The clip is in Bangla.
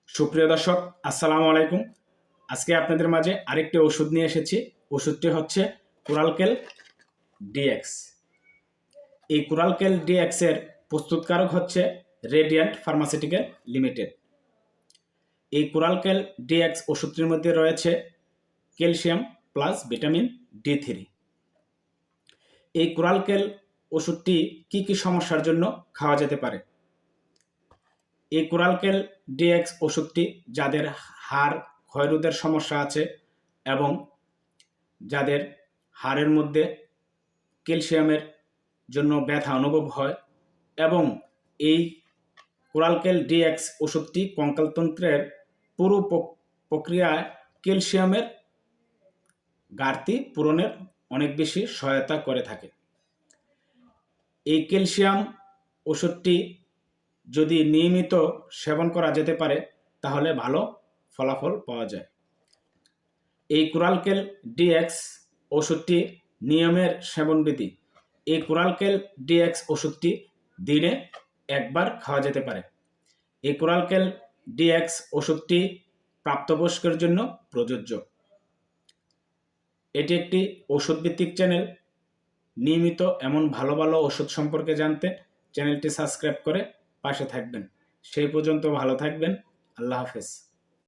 সুপ্রিয় দর্শক, আসসালামু আলাইকুম। আজকে আপনাদের মাঝে আরেকটি ওষুধ নিয়ে এসেছি। ওষুধটি হচ্ছে কোরালকেল ডিএক্স। এই কোরালকেল ডিএক্স এর প্রস্তুতকারক হচ্ছে রেডিয়ান্ট ফার্মাসিউটিক্যাল লিমিটেড। এই কোরালকেল ডিএক্স ওষুধটির মধ্যে রয়েছে ক্যালসিয়াম প্লাস ভিটামিন ডি3। এই কোরালকেল ওষুধটি কি কি সমস্যার জন্য খাওয়া যেতে পারে? এই কোরালকেল ডিএক্স ওষুধটি যাদের হাড় ক্ষয়রোধের সমস্যা আছে এবং যাদের হাড়ের মধ্যে ক্যালসিয়ামের জন্য ব্যথা অনুভব হয় এবং এই কোরালকেল ডিএক্স ওষুধটি কঙ্কালতন্ত্রের পুরো প্রক্রিয়ায় ক্যালসিয়ামের ঘাটতি পূরণের অনেক বেশি সহায়তা করে থাকে। এই ক্যালসিয়াম ওষুধটি যদি নিয়মিত সেবন করা যেতে পারে তাহলে ভালো ফলাফল পাওয়া যায়। এই কোরালকেল ডিএক্স ওষুধটি নিয়মের সেবনবিধি। এই কোরালকেল ডিএক্স ওষুধটি দিনে একবার খাওয়া যেতে পারে। এই কোরালকেল ডিএক্স ওষুধটি প্রাপ্তবয়স্কের জন্য প্রযোজ্য। এটি একটি ওষুধভিত্তিক চ্যানেল। নিয়মিত এমন ভালো ভালো ওষুধ সম্পর্কে জানতে চ্যানেলটি সাবস্ক্রাইব করে পাশে থাকবেন। সেই পর্যন্ত ভালো থাকবেন। আল্লাহ হাফেজ।